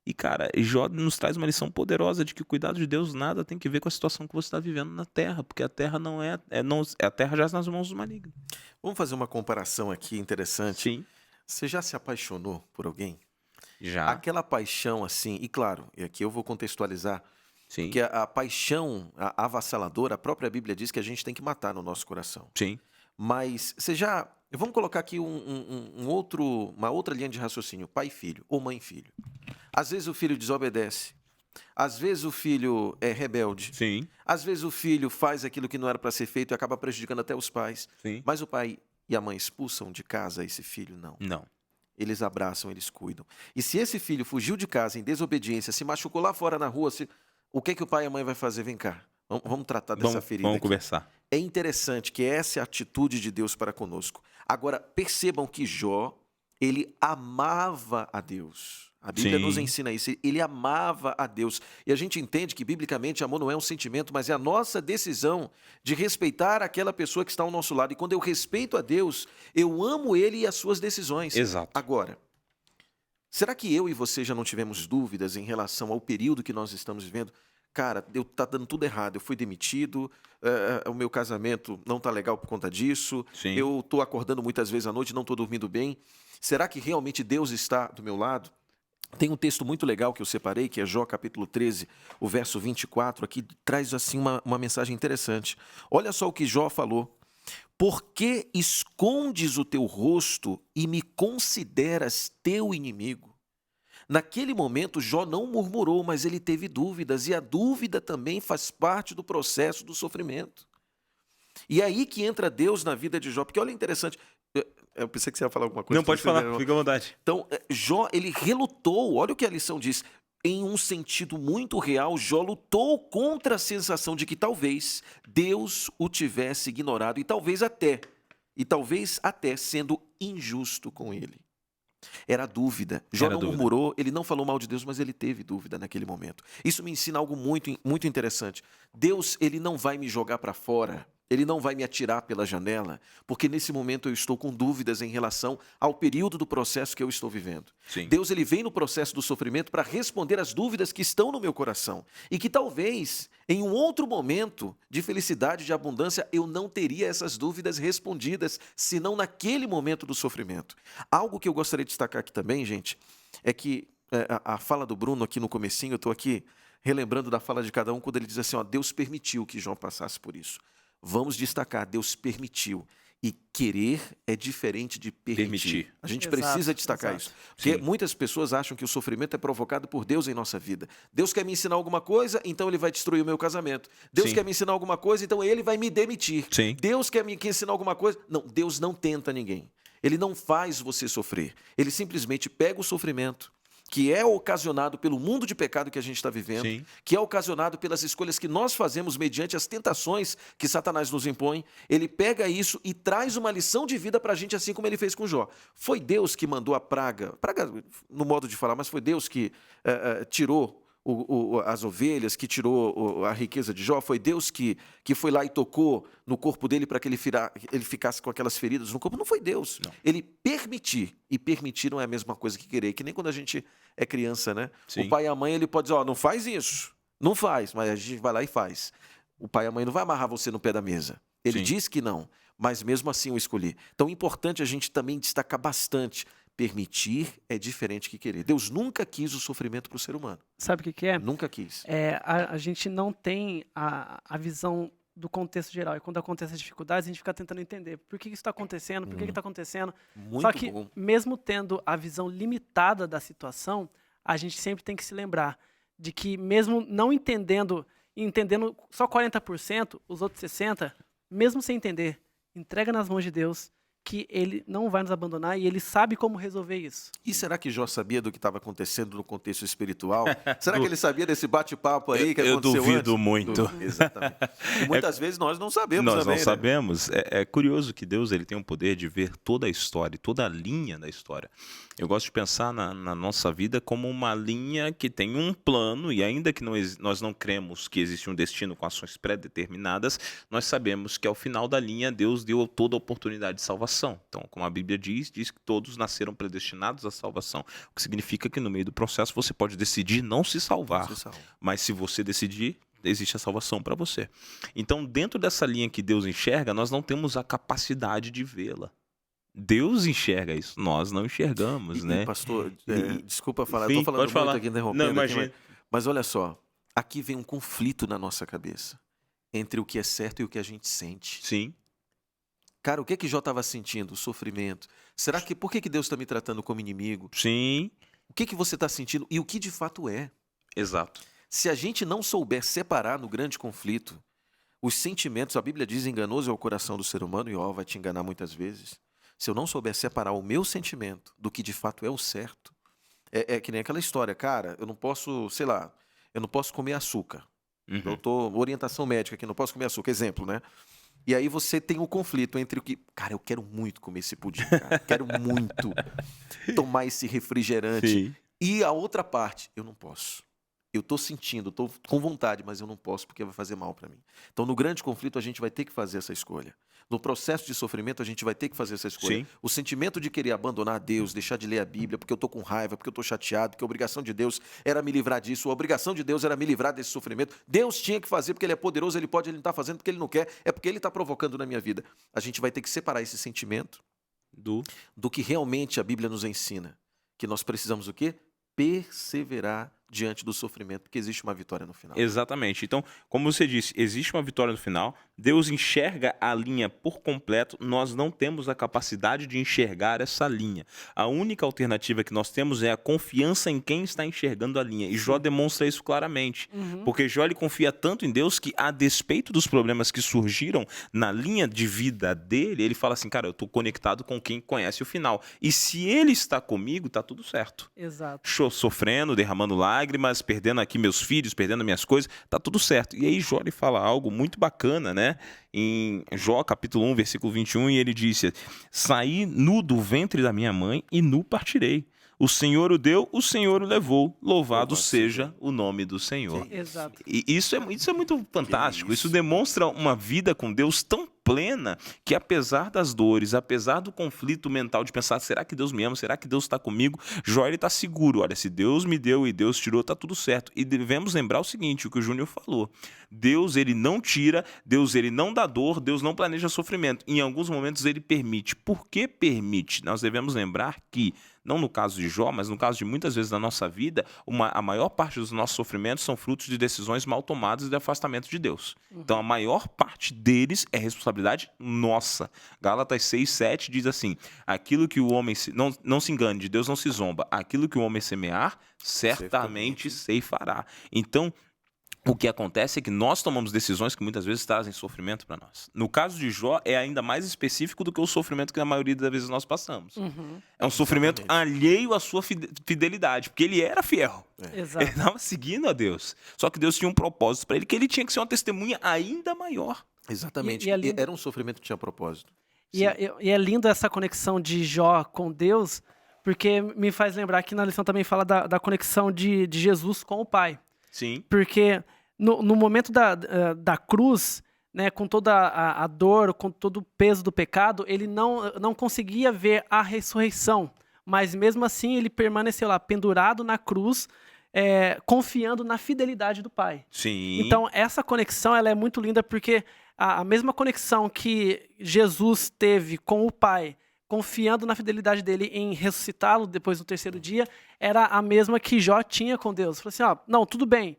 [SPEAKER 1] E, cara, Jó nos traz uma lição poderosa de que o cuidado de Deus nada tem que ver com a situação que você está vivendo na terra, porque a terra não é, a terra jaz nas mãos do maligno.
[SPEAKER 2] Vamos fazer uma comparação aqui interessante.
[SPEAKER 1] Sim.
[SPEAKER 2] Você já se apaixonou por alguém?
[SPEAKER 1] Já.
[SPEAKER 2] Aquela paixão assim, e claro, e aqui eu vou contextualizar,
[SPEAKER 1] Sim.
[SPEAKER 2] que a paixão avassaladora, a própria Bíblia diz que a gente tem que matar no nosso coração.
[SPEAKER 1] Sim.
[SPEAKER 2] Mas você já... Vamos colocar aqui uma outra linha de raciocínio, pai e filho, ou mãe e filho. Às vezes o filho desobedece, às vezes o filho é rebelde,
[SPEAKER 1] Sim.
[SPEAKER 2] às vezes o filho faz aquilo que não era para ser feito e acaba prejudicando até os pais.
[SPEAKER 1] Sim.
[SPEAKER 2] Mas o pai e a mãe expulsam de casa esse filho? Não.
[SPEAKER 1] Não.
[SPEAKER 2] Eles abraçam, eles cuidam. E se esse filho fugiu de casa em desobediência, se machucou lá fora na rua, o que o pai e a mãe vai fazer? Vem cá, vamos tratar dessa ferida
[SPEAKER 1] Vamos
[SPEAKER 2] aqui.
[SPEAKER 1] conversar.
[SPEAKER 2] É interessante que essa é a atitude de Deus para conosco. Agora, percebam que Jó, ele amava a Deus. A Bíblia
[SPEAKER 1] Sim.
[SPEAKER 2] nos ensina isso. Ele amava a Deus. E a gente entende que, biblicamente, amor não é um sentimento, mas é a nossa decisão de respeitar aquela pessoa que está ao nosso lado. E quando eu respeito a Deus, eu amo Ele e as suas decisões.
[SPEAKER 1] Exato.
[SPEAKER 2] Agora, será que eu e você já não tivemos dúvidas em relação ao período que nós estamos vivendo? Cara, tá dando tudo errado, eu fui demitido, o meu casamento não tá legal por conta disso,
[SPEAKER 1] Sim.
[SPEAKER 2] eu tô acordando muitas vezes à noite, não tô dormindo bem. Será que realmente Deus está do meu lado? Tem um texto muito legal que eu separei, que é Jó capítulo 13, o verso 24, aqui traz assim uma mensagem interessante. Olha só o que Jó falou. Por que escondes o teu rosto e me consideras teu inimigo? Naquele momento, Jó não murmurou, mas ele teve dúvidas, e a dúvida também faz parte do processo do sofrimento. E é aí que entra Deus na vida de Jó, porque olha interessante, eu pensei que você ia falar alguma coisa.
[SPEAKER 1] Não, pode falar, fica à vontade.
[SPEAKER 2] Então, Jó, ele relutou, olha o que a lição diz, em um sentido muito real, Jó lutou contra a sensação de que talvez Deus o tivesse ignorado, e talvez até sendo injusto com ele. Era dúvida. Jó não murmurou, ele não falou mal de Deus, mas ele teve dúvida naquele momento. Isso me ensina algo muito, muito interessante. Deus, ele não vai me jogar para fora, ele não vai me atirar pela janela, porque nesse momento eu estou com dúvidas em relação ao período do processo que eu estou vivendo.
[SPEAKER 1] Sim.
[SPEAKER 2] Deus, ele vem no processo do sofrimento para responder às dúvidas que estão no meu coração e que talvez em um outro momento de felicidade, de abundância, eu não teria essas dúvidas respondidas, senão naquele momento do sofrimento. Algo que eu gostaria de destacar aqui também, gente, é que a fala do Bruno aqui no comecinho, eu estou aqui relembrando da fala de cada um, quando ele diz assim, Deus permitiu que Jó passasse por isso. Vamos destacar, Deus permitiu. E querer é diferente de permitir. A gente precisa destacar isso. Porque muitas pessoas acham que o sofrimento é provocado por Deus em nossa vida. Deus quer me ensinar alguma coisa, então ele vai destruir o meu casamento. Deus quer me ensinar alguma coisa, então ele vai me demitir.
[SPEAKER 1] Sim.
[SPEAKER 2] Deus quer me ensinar alguma coisa. Não, Deus não tenta ninguém. Ele não faz você sofrer. Ele simplesmente pega o sofrimento, que é ocasionado pelo mundo de pecado que a gente está vivendo,
[SPEAKER 1] Sim.
[SPEAKER 2] que é ocasionado pelas escolhas que nós fazemos mediante as tentações que Satanás nos impõe. Ele pega isso e traz uma lição de vida para a gente, assim como ele fez com Jó. Foi Deus que mandou a praga no modo de falar, mas foi Deus que tirou as ovelhas, que tirou a riqueza de Jó? Foi Deus que foi lá e tocou no corpo dele para que ele ficasse com aquelas feridas no corpo? Não foi Deus. Não. Ele permitir, e permitir não é a mesma coisa que querer, que nem quando a gente é criança, né?
[SPEAKER 1] Sim.
[SPEAKER 2] O pai e a mãe, ele pode dizer, não faz isso, não faz, mas a gente vai lá e faz. O pai e a mãe não vai amarrar você no pé da mesa. Ele diz que não, mas mesmo assim eu escolhi. Então é importante a gente também destacar bastante, Permitir é diferente que querer. Deus nunca quis o sofrimento para o ser humano.
[SPEAKER 3] Sabe o que que é?
[SPEAKER 2] Nunca quis.
[SPEAKER 3] A gente não tem a visão do contexto geral. E quando acontecem as dificuldades, a gente fica tentando entender por que isso está acontecendo, por que está acontecendo.
[SPEAKER 2] Muito
[SPEAKER 3] Só que,
[SPEAKER 2] bom.
[SPEAKER 3] mesmo tendo a visão limitada da situação, a gente sempre tem que se lembrar de que, mesmo não entendendo só 40%, os outros 60%, mesmo sem entender, entrega nas mãos de Deus, que Ele não vai nos abandonar e Ele sabe como resolver isso.
[SPEAKER 2] E será que Jó sabia do que estava acontecendo no contexto espiritual? Será que ele sabia desse bate-papo aí que
[SPEAKER 1] Eu
[SPEAKER 2] aconteceu
[SPEAKER 1] duvido
[SPEAKER 2] antes?
[SPEAKER 1] muito.
[SPEAKER 2] Exatamente. E muitas vezes nós não sabemos
[SPEAKER 1] Nós
[SPEAKER 2] também,
[SPEAKER 1] não
[SPEAKER 2] né?
[SPEAKER 1] sabemos. É curioso que Deus ele tem o poder de ver toda a história, toda a linha da história. Eu gosto de pensar na nossa vida como uma linha que tem um plano, e ainda que nós não cremos que existe um destino com ações pré-determinadas, nós sabemos que ao final da linha Deus deu toda a oportunidade de salvação. Então, como a Bíblia diz que todos nasceram predestinados à salvação, o que significa que no meio do processo você pode decidir não se salvar,
[SPEAKER 2] Não se salva.
[SPEAKER 1] mas se você decidir, existe a salvação para você. Então, dentro dessa linha que Deus enxerga, nós não temos a capacidade de vê-la. Deus enxerga isso, nós não enxergamos, né?
[SPEAKER 2] Pastor, desculpa falar,
[SPEAKER 1] Sim,
[SPEAKER 2] eu tô falando
[SPEAKER 1] pode
[SPEAKER 2] muito
[SPEAKER 1] falar.
[SPEAKER 2] aqui, interrompendo.
[SPEAKER 1] Não, imagina.
[SPEAKER 2] Aqui, mas olha só, aqui vem um conflito na nossa cabeça entre o que é certo e o que a gente sente.
[SPEAKER 1] Sim,
[SPEAKER 2] Cara, o que que Jó estava sentindo? O sofrimento. Por que Deus está me tratando como inimigo?
[SPEAKER 1] sim,
[SPEAKER 2] O que você está sentindo e o que de fato é?
[SPEAKER 1] exato.
[SPEAKER 2] Se a gente não souber separar no grande conflito os sentimentos, a Bíblia diz enganoso é o coração do ser humano, e ó, vai te enganar muitas vezes. Se eu não souber separar o meu sentimento do que de fato é o certo, é que nem aquela história, cara, eu não posso, sei lá, eu não posso comer açúcar.
[SPEAKER 1] Uhum.
[SPEAKER 2] Eu tô orientação médica aqui, não posso comer açúcar, exemplo, né? E aí você tem o conflito entre o que, cara, eu quero muito comer esse pudim, cara, quero muito tomar esse refrigerante.
[SPEAKER 1] Sim.
[SPEAKER 2] E a outra parte, eu não posso. Eu tô sentindo, tô com vontade, mas eu não posso porque vai fazer mal para mim. Então, no grande conflito, a gente vai ter que fazer essa escolha. No processo de sofrimento, a gente vai ter que fazer essa escolha.
[SPEAKER 1] Sim.
[SPEAKER 2] O sentimento de querer abandonar Deus, deixar de ler a Bíblia, porque eu tô com raiva, porque eu tô chateado, porque a obrigação de Deus era me livrar disso, a obrigação de Deus era me livrar desse sofrimento. Deus tinha que fazer porque Ele é poderoso, Ele pode, Ele não tá fazendo porque Ele não quer, é porque Ele tá provocando na minha vida. A gente vai ter que separar esse sentimento do que realmente a Bíblia nos ensina. Que nós precisamos o quê? Perseverar diante do sofrimento, porque existe uma vitória no final.
[SPEAKER 1] Exatamente. Então, como você disse, existe uma vitória no final. Deus enxerga a linha por completo. Nós não temos a capacidade de enxergar essa linha. A única alternativa que nós temos é a confiança em quem está enxergando a linha. E Jó demonstra isso claramente. Porque Jó ele confia tanto em Deus que, a despeito dos problemas que surgiram na linha de vida dele, ele fala assim, cara, eu estou conectado com quem conhece o final. E se ele está comigo, está tudo certo.
[SPEAKER 3] Exato.
[SPEAKER 1] Sofrendo, derramando lágrimas, perdendo aqui meus filhos, perdendo minhas coisas, tá tudo certo. E aí Jó ele fala algo muito bacana, né? Em Jó, capítulo 1, versículo 21, e ele disse, saí nu do ventre da minha mãe e nu partirei. O Senhor o deu, o Senhor o levou. Louvado seja o nome do Senhor.
[SPEAKER 3] Exato.
[SPEAKER 1] E isso é muito fantástico. Isso demonstra uma vida com Deus tão plena que, apesar das dores, apesar do conflito mental de pensar, será que Deus me ama? Será que Deus está comigo? Jó está seguro. Olha, se Deus me deu e Deus tirou, está tudo certo. E devemos lembrar o seguinte, o que o Júnior falou. Deus, ele não tira, Deus, ele não dá dor, Deus não planeja sofrimento. Em alguns momentos, ele permite. Por que permite? Nós devemos lembrar que, não no caso de Jó, mas no caso de muitas vezes na nossa vida, a maior parte dos nossos sofrimentos são frutos de decisões mal tomadas e de afastamento de Deus. Então, a maior parte deles é responsabilidade nossa. Gálatas 6:7 diz assim, aquilo que o homem... Não se engane, de Deus não se zomba. Aquilo que o homem semear, certamente ceifará. Então, o que acontece é que nós tomamos decisões que muitas vezes trazem sofrimento para nós. No caso de Jó, é ainda mais específico do que o sofrimento que na maioria das vezes nós passamos. É um sofrimento alheio à sua fidelidade, porque ele era fiel.
[SPEAKER 3] Exato.
[SPEAKER 1] Ele estava seguindo a Deus. Só que Deus tinha um propósito para ele, que ele tinha que ser uma testemunha ainda maior.
[SPEAKER 2] Exatamente.
[SPEAKER 3] E é lindo-
[SPEAKER 2] Era um sofrimento que tinha propósito.
[SPEAKER 3] E é lindo essa conexão de Jó com Deus, porque me faz lembrar que na lição também fala da conexão de Jesus com o Pai.
[SPEAKER 1] Sim.
[SPEAKER 3] Porque no momento da cruz, né, com toda a dor, com todo o peso do pecado, ele não conseguia ver a ressurreição. Mas mesmo assim ele permaneceu lá, pendurado na cruz, confiando na fidelidade do Pai.
[SPEAKER 1] Sim.
[SPEAKER 3] Então essa conexão ela é muito linda porque a mesma conexão que Jesus teve com o Pai confiando na fidelidade dele em ressuscitá-lo depois do terceiro dia, era a mesma que Jó tinha com Deus. Falou assim, ó, não, tudo bem,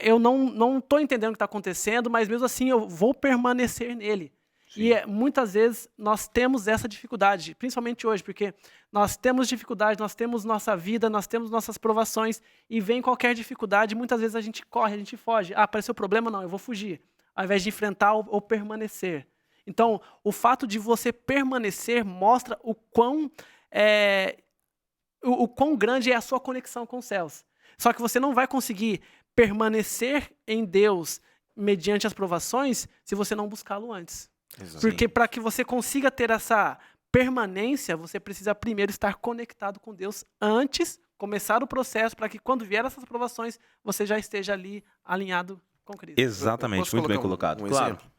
[SPEAKER 3] eu não estou entendendo o que está acontecendo, mas mesmo assim eu vou permanecer nele.
[SPEAKER 1] Sim.
[SPEAKER 3] E muitas vezes nós temos essa dificuldade, principalmente hoje, porque nós temos dificuldade, nós temos nossa vida, nós temos nossas provações, e vem qualquer dificuldade, muitas vezes a gente corre, a gente foge. Ah, apareceu problema? Não, eu vou fugir, ao invés de enfrentar ou permanecer. Então, o fato de você permanecer mostra o quão grande é a sua conexão com os céus. Só que você não vai conseguir permanecer em Deus mediante as provações se você não buscá-lo antes.
[SPEAKER 2] Exato.
[SPEAKER 3] Porque para que você consiga ter essa permanência, você precisa primeiro estar conectado com Deus antes, começar o processo, para que quando vier essas provações, você já esteja ali alinhado com Cristo.
[SPEAKER 1] Exatamente,
[SPEAKER 2] Posso
[SPEAKER 1] muito bem
[SPEAKER 2] colocar
[SPEAKER 1] colocado.
[SPEAKER 2] um
[SPEAKER 1] Claro.
[SPEAKER 2] exemplo?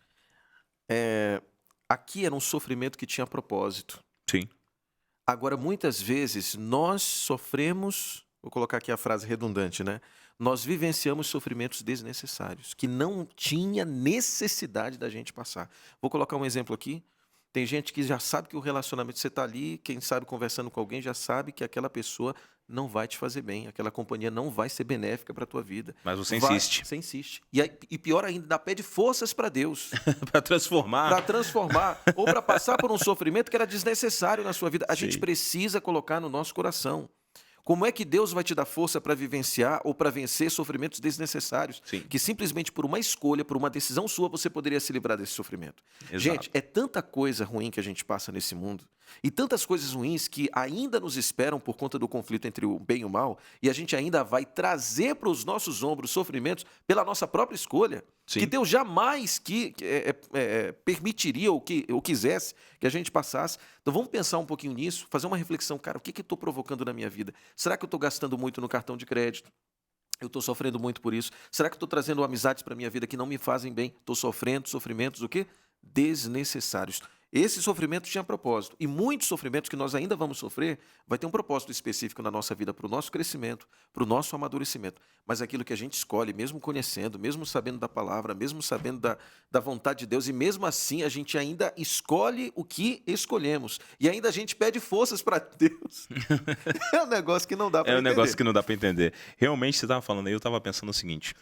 [SPEAKER 2] Aqui era um sofrimento que tinha propósito.
[SPEAKER 1] Sim.
[SPEAKER 2] Agora, muitas vezes, nós sofremos, vou colocar aqui a frase redundante, né? Nós vivenciamos sofrimentos desnecessários, que não tinha necessidade da gente passar. Vou colocar um exemplo aqui. Tem gente que já sabe que o relacionamento, você está ali, quem sabe conversando com alguém, já sabe que aquela pessoa não vai te fazer bem, aquela companhia não vai ser benéfica para a tua vida.
[SPEAKER 1] Mas você insiste.
[SPEAKER 2] Você insiste. E pior ainda, dá pede forças para Deus.
[SPEAKER 1] Para transformar.
[SPEAKER 2] Para transformar, ou para passar por um sofrimento que era desnecessário na sua vida. A gente
[SPEAKER 1] Sim.
[SPEAKER 2] precisa colocar no nosso coração. Como é que Deus vai te dar força para vivenciar ou para vencer sofrimentos desnecessários?
[SPEAKER 1] Sim.
[SPEAKER 2] Que simplesmente por uma escolha, por uma decisão sua, você poderia se livrar desse sofrimento.
[SPEAKER 1] Exato.
[SPEAKER 2] Gente, é tanta coisa ruim que a gente passa nesse mundo e tantas coisas ruins que ainda nos esperam por conta do conflito entre o bem e o mal, e a gente ainda vai trazer para os nossos ombros sofrimentos pela nossa própria escolha.
[SPEAKER 1] Sim.
[SPEAKER 2] Que Deus jamais permitiria ou quisesse que a gente passasse. Então vamos pensar um pouquinho nisso, fazer uma reflexão. Cara, o que eu estou provocando na minha vida? Será que eu estou gastando muito no cartão de crédito? Eu estou sofrendo muito por isso. Será que eu estou trazendo amizades para a minha vida que não me fazem bem? Estou sofrendo sofrimentos o quê? Desnecessários. Esse sofrimento tinha propósito. E muitos sofrimentos que nós ainda vamos sofrer vai ter um propósito específico na nossa vida, para o nosso crescimento, para o nosso amadurecimento. Mas aquilo que a gente escolhe, mesmo conhecendo, mesmo sabendo da palavra, mesmo sabendo da vontade de Deus, e mesmo assim a gente ainda escolhe o que escolhemos. E ainda a gente pede forças para Deus. É um negócio que não dá para entender.
[SPEAKER 1] É um negócio que não dá para entender. Realmente, você estava falando aí, eu estava pensando o seguinte.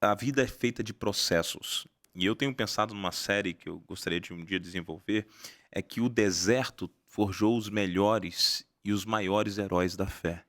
[SPEAKER 1] A vida é feita de processos. E eu tenho pensado numa série que eu gostaria de um dia desenvolver, é que o deserto forjou os melhores e os maiores heróis da fé.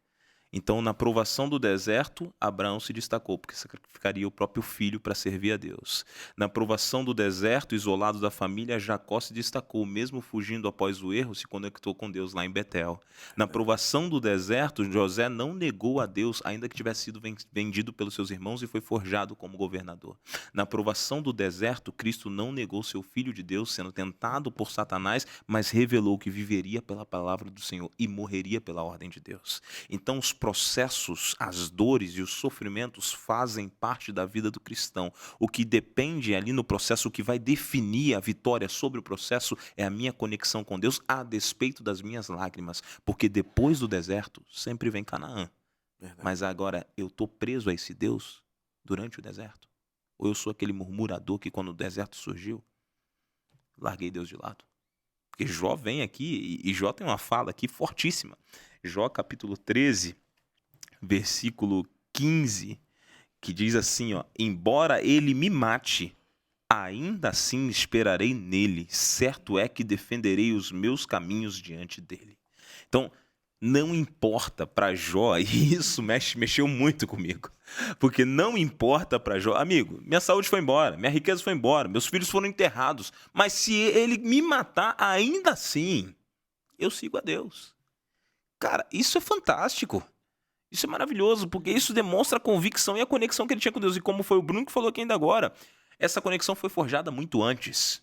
[SPEAKER 1] Então, na provação do deserto, Abraão se destacou, porque sacrificaria o próprio filho para servir a Deus. Na provação do deserto, isolado da família, Jacó se destacou, mesmo fugindo após o erro, se conectou com Deus lá em Betel. Na provação do deserto, José não negou a Deus, ainda que tivesse sido vendido pelos seus irmãos e foi forjado como governador. Na provação do deserto, Cristo não negou seu filho de Deus, sendo tentado por Satanás, mas revelou que viveria pela palavra do Senhor e morreria pela ordem de Deus. Então, os processos, as dores e os sofrimentos fazem parte da vida do cristão. O que depende ali no processo, o que vai definir a vitória sobre o processo é a minha conexão com Deus a despeito das minhas lágrimas. Porque depois do deserto sempre vem Canaã.
[SPEAKER 2] Verdade.
[SPEAKER 1] Mas agora eu estou preso a esse Deus durante o deserto? Ou eu sou aquele murmurador que quando o deserto surgiu, larguei Deus de lado? Porque Jó vem aqui e Jó tem uma fala aqui fortíssima. Jó capítulo 13, versículo 15, que diz assim, ó: embora ele me mate, ainda assim esperarei nele, certo é que defenderei os meus caminhos diante dele. Então, não importa para Jó, e isso mexeu muito comigo, porque não importa para Jó, amigo, minha saúde foi embora, minha riqueza foi embora, meus filhos foram enterrados, mas se ele me matar, ainda assim, eu sigo a Deus. Cara, isso é fantástico. Isso é maravilhoso, porque isso demonstra a convicção e a conexão que ele tinha com Deus. E como foi o Bruno que falou aqui ainda agora, essa conexão foi forjada muito antes.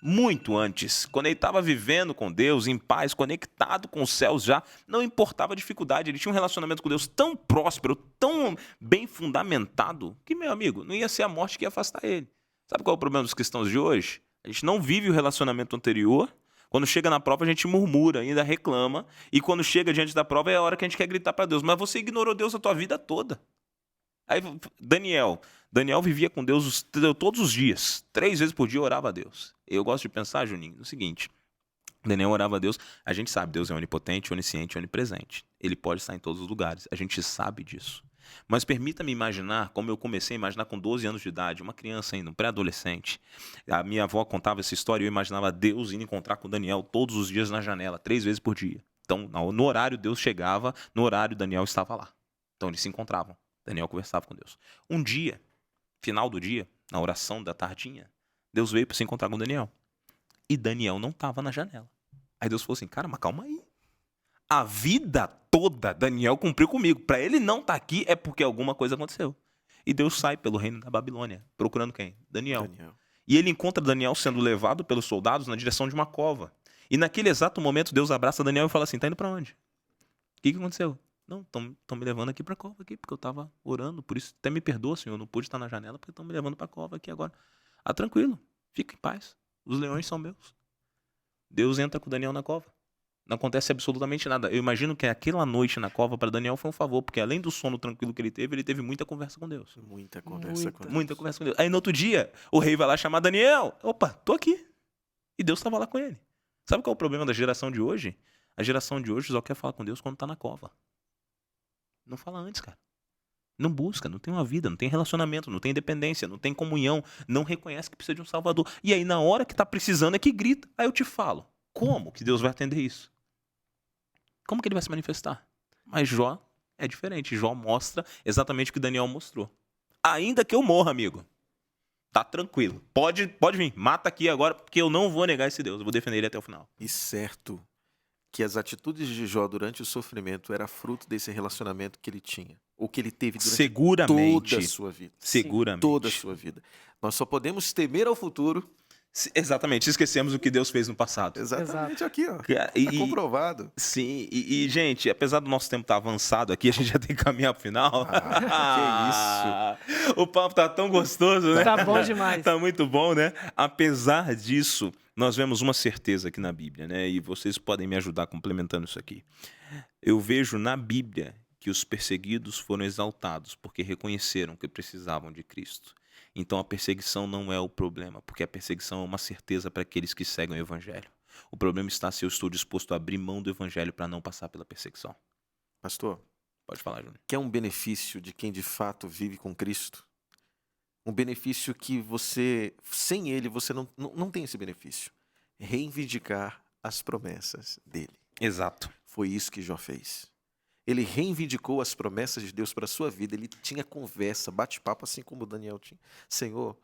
[SPEAKER 1] Muito antes. Quando ele estava vivendo com Deus, em paz, conectado com os céus já, não importava a dificuldade. Ele tinha um relacionamento com Deus tão próspero, tão bem fundamentado, que, meu amigo, não ia ser a morte que ia afastar ele. Sabe qual é o problema dos cristãos de hoje? A gente não vive o relacionamento anterior. Quando chega na prova, a gente murmura, ainda reclama. E quando chega diante da prova, é a hora que a gente quer gritar para Deus. Mas você ignorou Deus a tua vida toda. Aí, Daniel vivia com Deus todos os dias. 3 vezes por dia orava a Deus. Eu gosto de pensar, Juninho, no seguinte. Daniel orava a Deus. A gente sabe, Deus é onipotente, onisciente, onipresente. Ele pode estar em todos os lugares. A gente sabe disso. Mas permita-me imaginar, como eu comecei a imaginar com 12 anos de idade, uma criança ainda, um pré-adolescente. A minha avó contava essa história e eu imaginava Deus indo encontrar com Daniel todos os dias na janela, 3 vezes por dia. Então, no horário Deus chegava, no horário Daniel estava lá. Então, eles se encontravam. Daniel conversava com Deus. Um dia, final do dia, na oração da tardinha, Deus veio para se encontrar com Daniel. E Daniel não estava na janela. Aí Deus falou assim, cara, mas calma aí. A vida toda Daniel cumpriu comigo. Para ele não estar aqui é porque alguma coisa aconteceu. E Deus sai pelo reino da Babilônia, procurando quem? Daniel. E ele encontra Daniel sendo levado pelos soldados na direção de uma cova. E naquele exato momento Deus abraça Daniel e fala assim, tá indo para onde? O que aconteceu? Não, estão me levando aqui para a cova aqui, porque eu estava orando, por isso até me perdoa, Senhor, eu não pude estar na janela, porque estão me levando para a cova aqui agora. Ah, tranquilo, fica em paz, os leões são meus. Deus entra com Daniel na cova. Não acontece absolutamente nada. Eu imagino que aquela noite na cova para Daniel foi um favor, porque além do sono tranquilo que ele teve muita conversa com Deus.
[SPEAKER 2] Muita conversa com Deus.
[SPEAKER 1] Muita conversa com Deus. Aí no outro dia, o rei vai lá chamar Daniel. Opa, tô aqui. E Deus estava lá com ele. Sabe qual é o problema da geração de hoje? A geração de hoje só quer falar com Deus quando tá na cova. Não fala antes, cara. Não busca, não tem uma vida, não tem relacionamento, não tem independência, não tem comunhão, não reconhece que precisa de um Salvador. E aí, na hora que tá precisando, é que grita. Aí eu te falo, como que Deus vai atender isso? Como que ele vai se manifestar? Mas Jó é diferente. Jó mostra exatamente o que Daniel mostrou. Ainda que eu morra, amigo, tá tranquilo. Pode vir, mata aqui agora, porque eu não vou negar esse Deus, eu vou defender ele até o final.
[SPEAKER 2] E certo que as atitudes de Jó durante o sofrimento era fruto desse relacionamento que ele tinha, ou que ele teve durante toda a sua vida.
[SPEAKER 1] Seguramente.
[SPEAKER 2] Toda a sua vida. Nós só podemos temer ao futuro.
[SPEAKER 1] Exatamente, esquecemos o que Deus fez no passado.
[SPEAKER 2] Exatamente. Aqui, ó.
[SPEAKER 1] Tá
[SPEAKER 2] comprovado.
[SPEAKER 1] Sim, gente, apesar do nosso tempo estar avançado aqui, a gente já tem que caminhar pro final.
[SPEAKER 2] Que isso.
[SPEAKER 1] O papo tá tão gostoso, né?
[SPEAKER 3] Tá bom demais.
[SPEAKER 1] Tá muito bom, né? Apesar disso, nós vemos uma certeza aqui na Bíblia, né? E vocês podem me ajudar complementando isso aqui. Eu vejo na Bíblia que os perseguidos foram exaltados porque reconheceram que precisavam de Cristo. Então a perseguição não é o problema, porque a perseguição é uma certeza para aqueles que seguem o Evangelho. O problema está se eu estou disposto a abrir mão do Evangelho para não passar pela perseguição.
[SPEAKER 2] Pastor,
[SPEAKER 1] pode falar, Júnior.
[SPEAKER 2] Que é um benefício de quem de fato vive com Cristo? Um benefício que você, sem ele, você não tem esse benefício. Reivindicar as promessas dele.
[SPEAKER 1] Exato.
[SPEAKER 2] Foi isso que Jó fez. Ele reivindicou as promessas de Deus para a sua vida. Ele tinha conversa, bate-papo, assim como Daniel tinha. Senhor,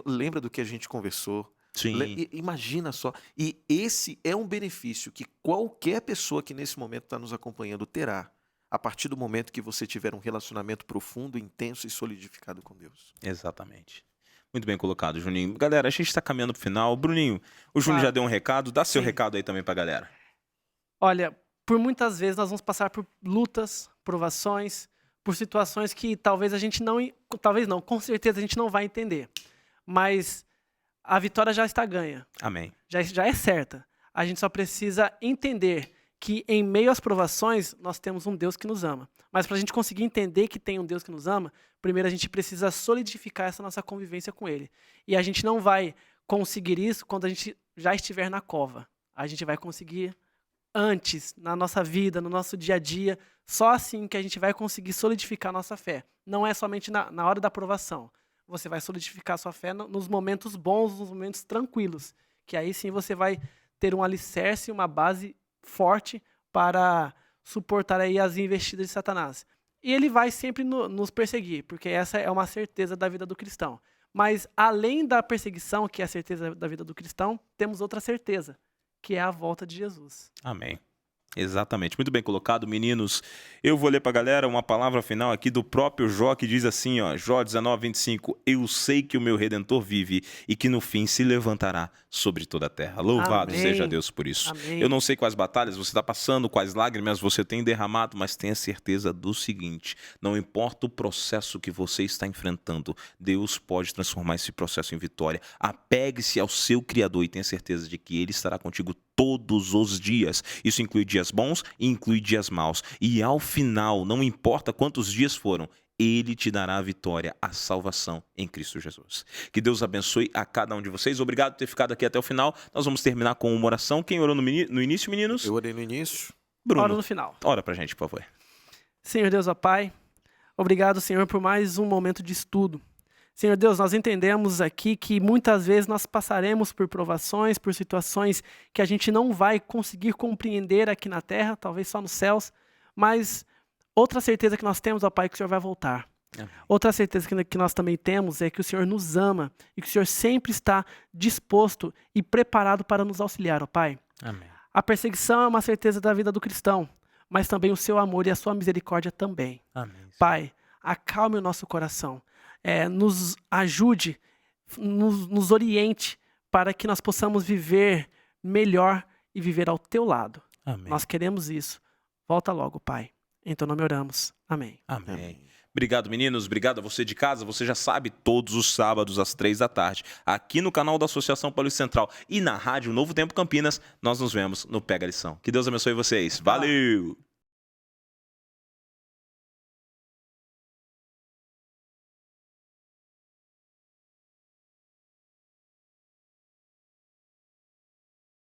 [SPEAKER 2] lembra do que a gente conversou?
[SPEAKER 1] Sim.
[SPEAKER 2] Imagina só. E esse é um benefício que qualquer pessoa que nesse momento está nos acompanhando terá, a partir do momento que você tiver um relacionamento profundo, intenso e solidificado com Deus.
[SPEAKER 1] Exatamente. Muito bem colocado, Juninho. Galera, a gente está caminhando para o final. Bruninho, o Júnior já deu um recado. Dá seu recado aí também para a galera.
[SPEAKER 3] Olha, por muitas vezes nós vamos passar por lutas, provações, por situações que talvez a gente não, com certeza a gente não vai entender. Mas a vitória já está ganha.
[SPEAKER 1] Amém.
[SPEAKER 3] Já é certa. A gente só precisa entender que em meio às provações nós temos um Deus que nos ama. Mas para a gente conseguir entender que tem um Deus que nos ama, primeiro a gente precisa solidificar essa nossa convivência com Ele. E a gente não vai conseguir isso quando a gente já estiver na cova. A gente vai conseguir antes, na nossa vida, no nosso dia a dia. Só assim que a gente vai conseguir solidificar a nossa fé. Não é somente na hora da provação. Você vai solidificar a sua fé nos momentos bons, nos momentos tranquilos. Que aí sim você vai ter um alicerce, uma base forte para suportar aí as investidas de Satanás. E ele vai sempre nos perseguir, porque essa é uma certeza da vida do cristão. Mas além da perseguição, que é a certeza da vida do cristão, temos outra certeza, que é a volta de Jesus.
[SPEAKER 1] Amém. Exatamente. Muito bem colocado, meninos. Eu vou ler para a galera uma palavra final aqui do próprio Jó, que diz assim, ó, Jó 19:25, eu sei que o meu Redentor vive e que no fim se levantará sobre toda a terra. Louvado
[SPEAKER 3] Amém.
[SPEAKER 1] seja Deus por isso.
[SPEAKER 3] Amém.
[SPEAKER 1] Eu não sei quais batalhas você está passando, quais lágrimas você tem derramado, mas tenha certeza do seguinte, não importa o processo que você está enfrentando, Deus pode transformar esse processo em vitória. Apegue-se ao seu Criador e tenha certeza de que Ele estará contigo todos os dias. Isso inclui dias bons e inclui dias maus. E ao final, não importa quantos dias foram, Ele te dará a vitória, a salvação em Cristo Jesus. Que Deus abençoe a cada um de vocês. Obrigado por ter ficado aqui até o final. Nós vamos terminar com uma oração. Quem orou no início, meninos?
[SPEAKER 2] Eu orei no início.
[SPEAKER 1] Bruno,
[SPEAKER 3] Ora no final.
[SPEAKER 1] ora pra gente, por favor.
[SPEAKER 3] Senhor Deus, ó Pai, obrigado, Senhor, por mais um momento de estudo. Senhor Deus, nós entendemos aqui que muitas vezes nós passaremos por provações, por situações que a gente não vai conseguir compreender aqui na terra, talvez só nos céus, mas outra certeza que nós temos, ó Pai, é que o Senhor vai voltar.
[SPEAKER 1] Amém.
[SPEAKER 3] Outra certeza que nós também temos é que o Senhor nos ama e que o Senhor sempre está disposto e preparado para nos auxiliar, ó Pai.
[SPEAKER 1] Amém.
[SPEAKER 3] A perseguição é uma certeza da vida do cristão, mas também o seu amor e a sua misericórdia também.
[SPEAKER 1] Amém.
[SPEAKER 3] Pai, acalme o nosso coração, nos ajude, nos oriente para que nós possamos viver melhor e viver ao teu lado.
[SPEAKER 1] Amém.
[SPEAKER 3] Nós queremos isso. Volta logo, Pai. Em teu nome oramos. Amém.
[SPEAKER 1] Amém.
[SPEAKER 2] Amém.
[SPEAKER 1] Obrigado, meninos. Obrigado a você de casa. Você já sabe, todos os sábados às 3h, aqui no canal da Associação Paulista Central e na rádio Novo Tempo Campinas, nós nos vemos no Pega a Lição. Que Deus abençoe vocês. Valeu!